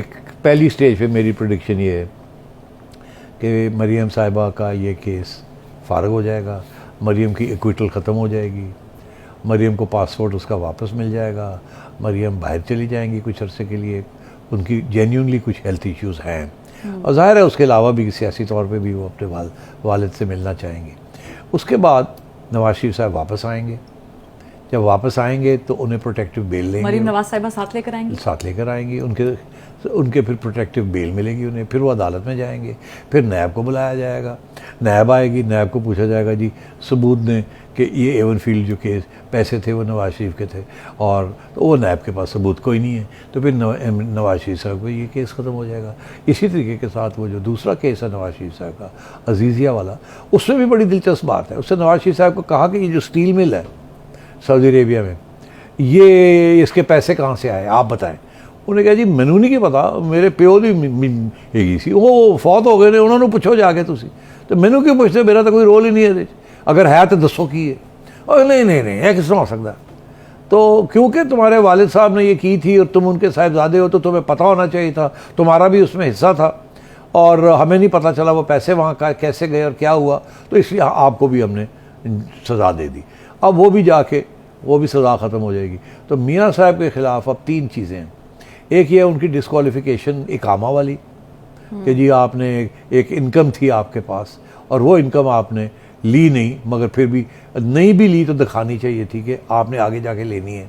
कि पहली स्टेज पे मेरी प्रेडिक्शन ये है कि मरीम साहिबा का ये केस फ़ारग हो जाएगा, मरीम की एक्विटल ख़त्म हो जाएगी, मरीम को पासपोर्ट उसका वापस मिल जाएगा, मरीम बाहर चली जाएंगी कुछ अरसे के लिए, उनकी जेन्यूनली कुछ हेल्थ इश्यूज़ हैं और ज़ाहिर है उसके अलावा भी सियासी तौर पे भी वो अपने वालिद से मिलना चाहेंगे। उसके बाद नवाज शरीफ साहब वापस आएंगे, जब वापस आएंगे तो उन्हें प्रोटेक्टिव बेल लेंगे, मरीम नवाज साहिबा साथ लेकर आएंगी, उनके फिर प्रोटेक्टिव बेल मिलेगी उन्हें, फिर वो अदालत में जाएंगे, फिर नैब को बुलाया जाएगा, नैब आएगी, नैब को पूछा जाएगा जी सबूत दें कि ये एवन फील्ड जो केस पैसे थे वो नवाज शरीफ के थे, और तो वो नैब के पास सबूत कोई नहीं है, तो फिर नवाज शरीफ साहब को ये केस ख़त्म हो जाएगा। इसी तरीके के साथ वो जो दूसरा केस है नवाज शरीफ साहब का अजीज़िया वाला, उसमें भी बड़ी दिलचस्प बात है। उससे नवाज शरीफ साहब को कहा कि ये जो स्टील मिल है सऊदी अरेबिया में, ये इसके पैसे कहाँ से आए आप बताएं। उन्हें कहा जी मैनू नहीं पता, मेरे प्यो दी हैगी सी, वो फौत हो गए ने, उन्होंने पूछो जाके तुसी, तो मैनू क्यों पूछते, मेरा तो कोई रोल ही नहीं है, अगर है तो दसो की है। और नहीं नहीं नहीं है किस तरह हो सकता, तो क्योंकि तुम्हारे वालिद साहब ने ये की थी और तुम उनके साहिबजादे हो तो तुम्हें पता होना चाहिए था, तुम्हारा भी उसमें हिस्सा था और हमें नहीं पता चला वो पैसे वहाँ का कैसे गए और क्या हुआ, तो इसलिए आपको भी हमने सज़ा दे दी। अब वो भी जाके वो भी सज़ा ख़त्म हो जाएगी। तो मियाँ साहब के ख़िलाफ़ अब तीन चीज़ें हैं। एक ये उनकी डिस्क्वालिफिकेशन इकामा वाली कि जी आपने एक इनकम थी आपके पास और वो इनकम आपने ली नहीं, मगर फिर भी नहीं भी ली तो दिखानी चाहिए थी कि आपने आगे जाके लेनी है,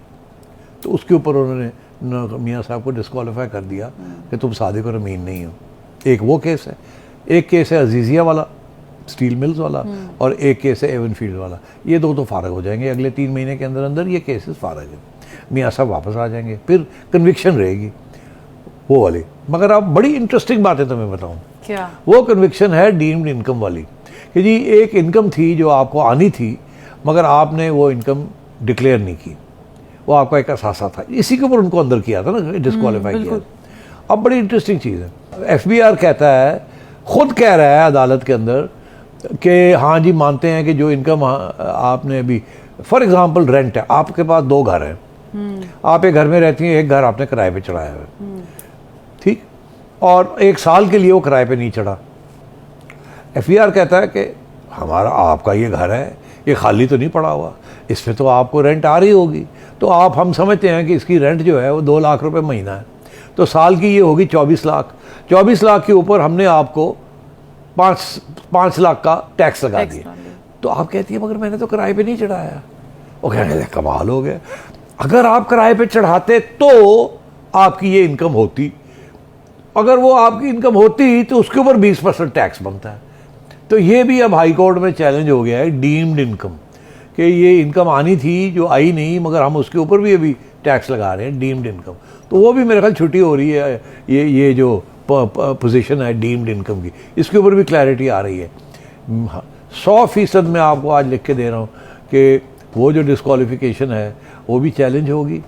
तो उसके ऊपर उन्होंने मियाँ साहब को डिस्क्वालीफाई कर दिया कि तुम सादिक और अमीन नहीं हो। एक वो केस है, एक केस है अजीज़िया वाला स्टील मिल्स वाला, और एक केस है एवन फील्ड वाला। ये दो तो फारग हो जाएंगे अगले 3 महीने के अंदर अंदर, ये केसेस फारग हैं, मियाँ साहब वापस आ जाएंगे, फिर कन्विक्शन रहेगी वो वाली। मगर अब बड़ी इंटरेस्टिंग बात है तुम्हें बताऊँ, क्या वो कन्विक्शन है डीम्ड इनकम वाली कि जी एक इनकम थी जो आपको आनी थी मगर आपने वो इनकम डिक्लेयर नहीं की, वो आपका एक असासा था, इसी के ऊपर उनको अंदर किया था ना, डिस्क्वालीफाई किया। अब बड़ी इंटरेस्टिंग चीज़ है, FBI कहता है, खुद कह रहा है अदालत के अंदर कि हाँ जी मानते हैं कि जो इनकम आपने अभी, फॉर एग्जांपल रेंट है, आपके पास 2 घर हैं, आप एक घर में रहती हैं, एक घर आपने किराए पे चढ़ाया है, ठीक, और 1 साल के लिए वो किराए पे नहीं चढ़ा। FBR कहता है कि हमारा आपका ये घर है, ये खाली तो नहीं पड़ा हुआ, इसमें तो आपको रेंट आ रही होगी, तो आप हम समझते हैं कि इसकी रेंट जो है वो 2 लाख रुपए महीना है, तो साल की ये होगी 24 लाख। 24 लाख के ऊपर हमने आपको 5 लाख का टैक्स लगा दिया। तो आप कहती है मगर मैंने तो किराए पे नहीं चढ़ाया। वो कहने लगे कमाल हो गया, अगर आप किराए पे चढ़ाते तो आपकी ये इनकम होती, अगर वो आपकी इनकम होती तो उसके ऊपर 20% टैक्स बनता है। तो ये भी अब हाई कोर्ट में चैलेंज हो गया है डीम्ड इनकम, कि ये इनकम आनी थी जो आई नहीं मगर हम उसके ऊपर भी अभी टैक्स लगा रहे हैं, डीम्ड इनकम। तो वो भी मेरे ख्याल छुट्टी हो रही है, ये जो पोजीशन है डीम्ड इनकम की, इसके ऊपर भी क्लैरिटी आ रही है। 100% मैं आपको आज लिख के दे रहा हूँ कि वो जो डिस्क्वालिफिकेशन है वो भी चैलेंज होगी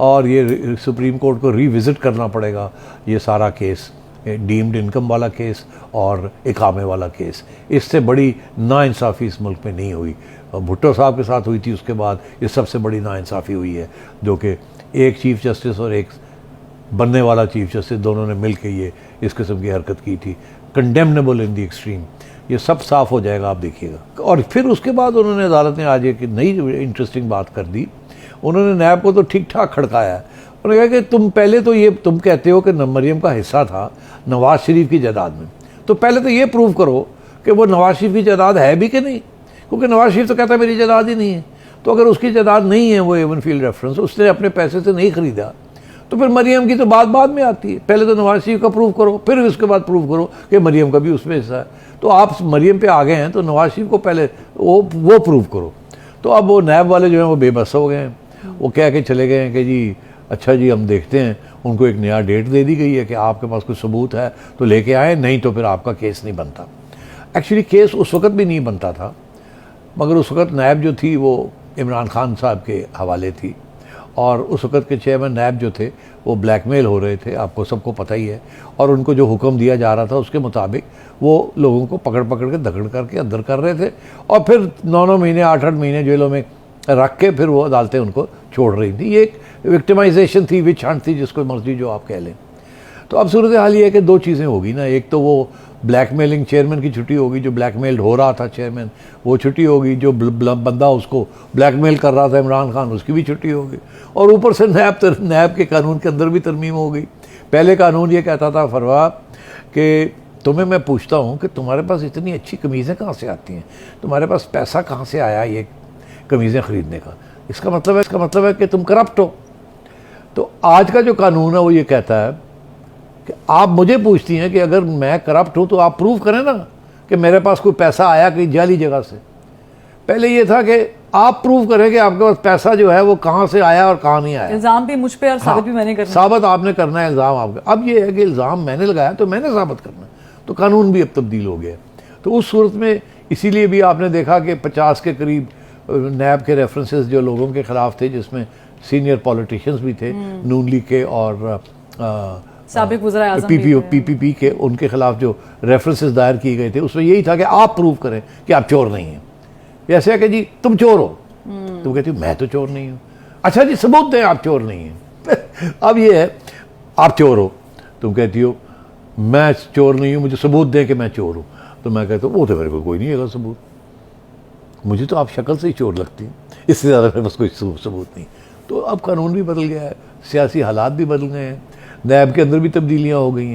और ये सुप्रीम कोर्ट को रिविज़िट करना पड़ेगा ये सारा केस, डीम्ड इनकम वाला केस और इकामे वाला केस। इससे बड़ी नाइंसाफ़ी इस मुल्क में नहीं हुई, भुट्टो साहब के साथ हुई थी, उसके बाद ये सबसे बड़ी नाइंसाफ़ी हुई है, जो कि एक चीफ़ जस्टिस और एक बनने वाला चीफ जस्टिस दोनों ने मिल के ये इस किस्म की हरकत की थी, कंडेमनेबल इन दी एक्सट्रीम। ये सब साफ़ हो जाएगा, आप देखिएगा। और फिर उसके बाद उन्होंने अदालत ने आज एक नई इंटरेस्टिंग बात कर दी, उन्होंने नैब को तो ठीक ठाक खड़काया। उन्होंने कहा कि तुम पहले तो ये तुम कहते हो कि मरियम का हिस्सा था नवाज शरीफ की जायदाद में, तो पहले तो ये प्रूव करो कि वो नवाज शरीफ की जायदाद है भी कि नहीं, क्योंकि नवाज शरीफ तो कहता है मेरी जायदाद ही नहीं है। तो अगर उसकी जायदाद नहीं है वो एवन फील्ड रेफरेंस, उसने अपने पैसे से नहीं खरीदा, तो फिर मरियम की तो बात बाद में आती है। पहले तो नवाज शरीफ का प्रूव करो, फिर उसके बाद प्रूव करो कि मरियम का भी उसमें हिस्सा है। तो आप मरियम पे आ गए हैं तो नवाज शरीफ को पहले वो प्रूव करो। तो अब वो नैब वाले जो हैं वो बेबस हो गए हैं, वो कह के चले गए हैं कि जी अच्छा जी हम देखते हैं। उनको एक नया डेट दे दी गई है कि आपके पास कोई सबूत है तो लेके आए, नहीं तो फिर आपका केस नहीं बनता। एक्चुअली केस उस वक़्त भी नहीं बनता था, मगर उस वक़्त नैब जो थी वो इमरान खान साहब के हवाले थी, और उस वक़्त के चेयरमैन नैब जो थे वो ब्लैकमेल हो रहे थे, आपको सबको पता ही है। और उनको जो हुक्म दिया जा रहा था उसके मुताबिक वो लोगों को पकड़ पकड़ के दगड़ करके अंदर कर रहे थे, और फिर 9-9 महीने 8-8 महीने जेलों में रख के फिर वो अदालतें उनको छोड़ रही थी। ये एक विक्टिमाइजेशन थी, विच हंट थी, जिसको मर्जी जो आप कह लें। तो अब सूरत हाल ये है कि दो चीज़ें होगी ना, एक तो वो ब्लैकमेलिंग चेयरमैन की छुट्टी होगी, जो ब्लैकमेल्ड हो रहा था चेयरमैन वो छुट्टी होगी, जो बंदा उसको ब्लैकमेल कर रहा था इमरान खान उसकी भी छुट्टी होगी, और ऊपर से नैब के कानून के अंदर भी तरमीम हो गई। पहले कानून ये कहता था फरवा कि तुम्हें मैं पूछता हूँ कि तुम्हारे पास इतनी अच्छी कमीज़ें कहाँ से आती हैं, तुम्हारे पास पैसा कहाँ से आया ये कमीज़ें ख़रीदने का, इसका मतलब है कि तुम करप्ट हो। तो आज का जो कानून है वो ये कहता है कि आप मुझे पूछती हैं कि अगर मैं करप्ट हूँ तो आप प्रूव करें ना कि मेरे पास कोई पैसा आया कहीं जाली जगह से। पहले ये था कि आप प्रूव करें कि आपके पास पैसा जो है वो कहाँ से आया और कहाँ नहीं आया। इल्जाम भी मुझ पे और साबित भी मैंने करना, साबित आपने करना है इल्ज़ाम आपका। अब ये है कि इल्ज़ाम मैंने लगाया तो मैंने साबित करना, तो कानून भी अब तब्दील हो गया। तो उस सूरत में इसीलिए भी आपने देखा कि 50 के करीब नैब के रेफरेंसेस जो लोगों के ख़िलाफ़ थे, जिसमें सीनियर पॉलिटिशियंस भी थे, नून लीग के और साबिक वज़ीर आज़म पीपीपी के, उनके खिलाफ जो रेफरेंसेस दायर किए गए थे उसमें यही था कि आप प्रूव करें कि आप चोर नहीं हैं। ऐसे है कि जी तुम चोर हो, तुम कहती हो मैं तो चोर नहीं हूँ, अच्छा जी सबूत दें आप चोर नहीं हैं। अब ये है आप चोर हो, तुम कहती हो मैं चोर नहीं हूँ, मुझे सबूत दें कि मैं चोर हूँ, तो मैं कहता हूँ वो तो मेरे को कोई नहीं है सबूत, मुझे तो आप शक्ल से ही चोर लगती हैं, इससे ज़्यादा मेरे पास कोई सबूत नहीं। तो अब कानून भी बदल गया है, सियासी हालात भी बदल गए हैं, नैब के अंदर भी तब्दीलियाँ हो गई हैं।